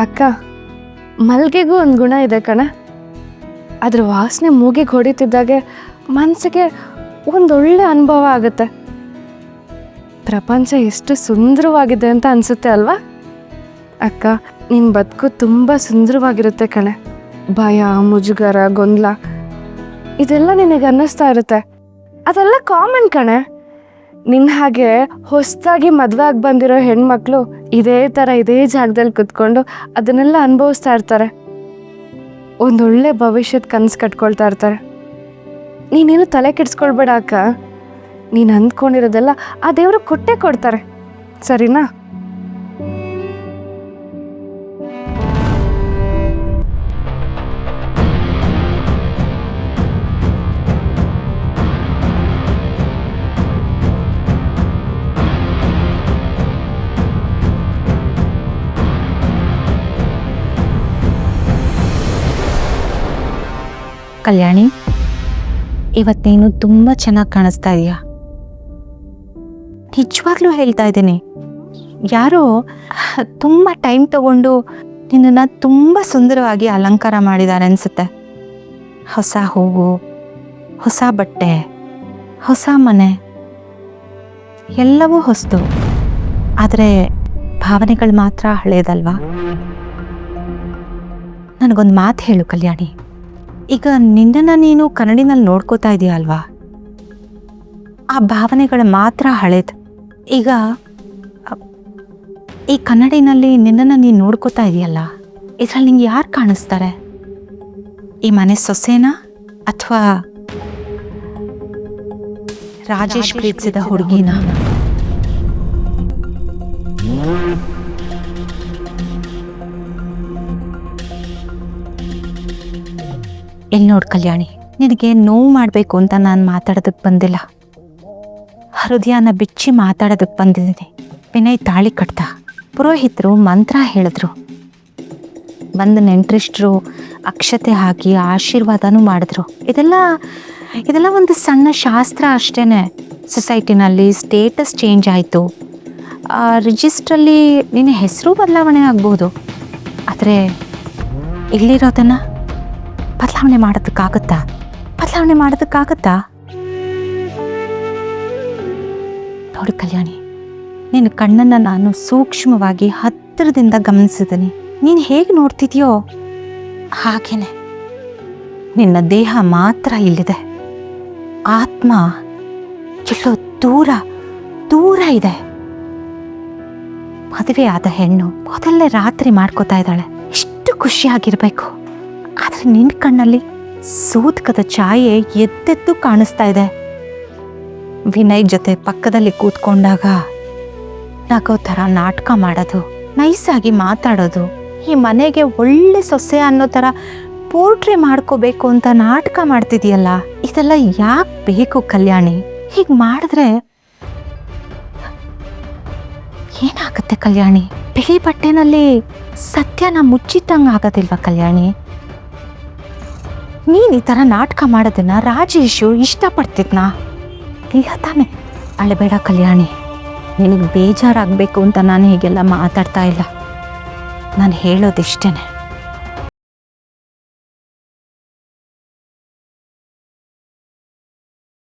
ಅಕ್ಕ, ಮಲ್ಗೆಗೂ ಒಂದು ಗುಣ ಇದೆ ಕಣ. ಅದ್ರ ವಾಸನೆ ಮೂಗಿಗೆ ಹೊಡಿತಿದ್ದಾಗೆ ಮನಸ್ಸಿಗೆ ಒಂದೊಳ್ಳೆ ಅನುಭವ ಆಗುತ್ತೆ. ಪ್ರಪಂಚ ಎಷ್ಟು ಸುಂದರವಾಗಿದೆ ಅಂತ ಅನಿಸುತ್ತೆ ಅಲ್ವಾ ಅಕ್ಕ? ನಿನ್ನ ಬದುಕು ತುಂಬ ಸುಂದರವಾಗಿರುತ್ತೆ ಕಣೆ. ಭಯ, ಮುಜುಗರ, ಗೊಂದಲ ಇದೆಲ್ಲ ನಿನಗೆ ಅನ್ನಿಸ್ತಾ ಇರುತ್ತೆ. ಅದೆಲ್ಲ ಕಾಮನ್ ಕಣೆ. ನಿನ್ನ ಹಾಗೆ ಹೊಸದಾಗಿ ಮದುವೆ ಆಗಿ ಬಂದಿರೋ ಹೆಣ್ಮಕ್ಳು ಇದೇ ಜಾಗದಲ್ಲಿ ಕುತ್ಕೊಂಡು ಅದನ್ನೆಲ್ಲ ಅನುಭವಿಸ್ತಾ ಇರ್ತಾರೆ. ಒಂದೊಳ್ಳೆ ಭವಿಷ್ಯದ ಕನಸು ಕಟ್ಕೊಳ್ತಾ ಇರ್ತಾರೆ. ನೀನೇನು ತಲೆ ಕೆಡಿಸ್ಕೊಳ್ಬೇಡ ಅಕ್ಕ. ನೀನು ಅಂದ್ಕೊಂಡಿರೋದೆಲ್ಲ ಆ ದೇವರು ಕೊಟ್ಟೇ ಕೊಡ್ತಾರೆ, ಸರಿನಾ? ಕಲ್ಯಾಣಿ, ಇವತ್ತು ನೀನು ತುಂಬ ಚೆನ್ನಾಗಿ ಕಾಣಿಸ್ತಾ ಇದೀಯ. ನಿಜವಾಗ್ಲೂ ಹೇಳ್ತಾ ಇದ್ದೀನಿ, ಯಾರೋ ತುಂಬ ಟೈಮ್ ತಗೊಂಡು ನಿನ್ನನ್ನು ತುಂಬ ಸುಂದರವಾಗಿ ಅಲಂಕಾರ ಮಾಡಿದ್ದಾರೆ ಅನಿಸುತ್ತೆ. ಹೊಸ ಹೂವು, ಹೊಸ ಬಟ್ಟೆ, ಹೊಸ ಮನೆ, ಎಲ್ಲವೂ ಹೊಸದು. ಆದರೆ ಭಾವನೆಗಳು ಮಾತ್ರ ಹಳೇದಲ್ವಾ? ನನಗೊಂದು ಮಾತು ಹೇಳು ಕಲ್ಯಾಣಿ. ಈಗ ನಿನ್ನನ್ನು ನೀನು ಕನ್ನಡಿನಲ್ಲಿ ನೋಡ್ಕೋತಾ ಇದೀಯ ಅಲ್ವಾ? ಆ ಭಾವನೆಗಳು ಮಾತ್ರ ಹಳೇದು. ಈಗ ಈ ಕನ್ನಡಿನಲ್ಲಿ ನಿನ್ನನ್ನು ನೀನು ನೋಡ್ಕೋತಾ ಇದೆಯಲ್ಲ, ಇದರಲ್ಲಿ ನಿಂಗೆ ಯಾರು ಕಾಣಿಸ್ತಾರೆ? ಈ ಮನೆ ಸೊಸೆನಾ ಅಥವಾ ರಾಜೇಶ್ ಪ್ರೀತಿಸಿದ ಹುಡುಗಿನ? ಎಲ್ಲಿ ನೋಡು ಕಲ್ಯಾಣಿ, ನಿನಗೆ ನೋವು ಮಾಡಬೇಕು ಅಂತ ನಾನು ಮಾತಾಡೋದಕ್ಕೆ ಬಂದಿಲ್ಲ. ಹೃದಯನ ಬಿಚ್ಚಿ ಮಾತಾಡೋದಕ್ಕೆ ಬಂದಿದ್ದೀನಿ. ವಿನಯ್ ತಾಳಿ ಕಟ್ದ, ಪುರೋಹಿತರು ಮಂತ್ರ ಹೇಳಿದ್ರು, ಬಂದು ನೆಂಟ್ರಿಷ್ಟ್ರು ಅಕ್ಷತೆ ಹಾಕಿ ಆಶೀರ್ವಾದನೂ ಮಾಡಿದ್ರು. ಇದೆಲ್ಲ ಒಂದು ಸಣ್ಣ ಶಾಸ್ತ್ರ ಅಷ್ಟೇ. ಸೊಸೈಟಿನಲ್ಲಿ ಸ್ಟೇಟಸ್ ಚೇಂಜ್ ಆಯಿತು, ರಿಜಿಸ್ಟ್ರಲ್ಲಿ ನಿನ್ನ ಹೆಸರು ಬದಲಾವಣೆ ಆಗ್ಬೋದು. ಆದರೆ ಇಲ್ಲಿರೋದನ್ನು ಬದಲಾವಣೆ ಮಾಡೋದಕ್ಕಾಗತ್ತಾ? ನೋಡಿ ಕಲ್ಯಾಣಿ, ನಿನ್ನ ಕಣ್ಣನ್ನು ನಾನು ಸೂಕ್ಷ್ಮವಾಗಿ ಹತ್ತಿರದಿಂದ ಗಮನಿಸಿದ್ದೀನಿ. ನೀನು ಹೇಗೆ ನೋಡ್ತಿದ್ಯೋ ಹಾಗೇನೆ ನಿನ್ನ ದೇಹ ಮಾತ್ರ ಇಲ್ಲಿದೆ. ಆತ್ಮ ಎಲ್ಲೋ ದೂರ ಇದೆ. ಮದುವೆ ಆದ ಹೆಣ್ಣು ಮೊದಲನೇ ರಾತ್ರಿ ಮಾಡ್ಕೋತಾ ಇದ್ದಾಳೆ, ಎಷ್ಟು ಖುಷಿಯಾಗಿರ್ಬೇಕು. ಆದರೆ ನಿನ್ನ ಕಣ್ಣಲ್ಲಿ ಸೂತಕದ ಛಾಯೆ ಎದ್ದೆದ್ದು ಕಾಣಿಸ್ತಾ ಇದೆ. ವಿನಯ್ ಜೊತೆ ಪಕ್ಕದಲ್ಲಿ ಕೂತ್ಕೊಂಡಾಗ ನಗೋ ಥರ ನಾಟಕ ಮಾಡೋದು, ನೈಸಾಗಿ ಮಾತಾಡೋದು, ಈ ಮನೆಗೆ ಒಳ್ಳೆ ಸೊಸೆ ಅನ್ನೋ ಥರ ಪೋರ್ಟ್ರೇ ಮಾಡ್ಕೋಬೇಕು ಅಂತ ನಾಟಕ ಮಾಡ್ತಿದೆಯಲ್ಲ, ಇದೆಲ್ಲ ಯಾಕೆ ಬೇಕು ಕಲ್ಯಾಣಿ? ಹೀಗೆ ಮಾಡಿದ್ರೆ ಏನಾಗುತ್ತೆ ಕಲ್ಯಾಣಿ? ಬಿಳಿ ಬಟ್ಟೆನಲ್ಲಿ ಸತ್ಯನ ಮುಚ್ಚಿಟ್ಟಂಗೆ ಆಗೋದಿಲ್ವಾ ಕಲ್ಯಾಣಿ? ನೀನು ಈ ಥರ ನಾಟಕ ಮಾಡೋದನ್ನ ರಾಜೇಶು ಇಷ್ಟಪಡ್ತಿದ್ನಾ? ಇಲ್ಲ ತಾನೆ? ಅಳಬೇಡ ಕಲ್ಯಾಣಿ, ನಿನಗೆ ಬೇಜಾರಾಗಬೇಕು ಅಂತ ನಾನು ಹೀಗೆಲ್ಲ ಮಾತಾಡ್ತಾ ಇಲ್ಲ. ನಾನು ಹೇಳೋದಿಷ್ಟೇ.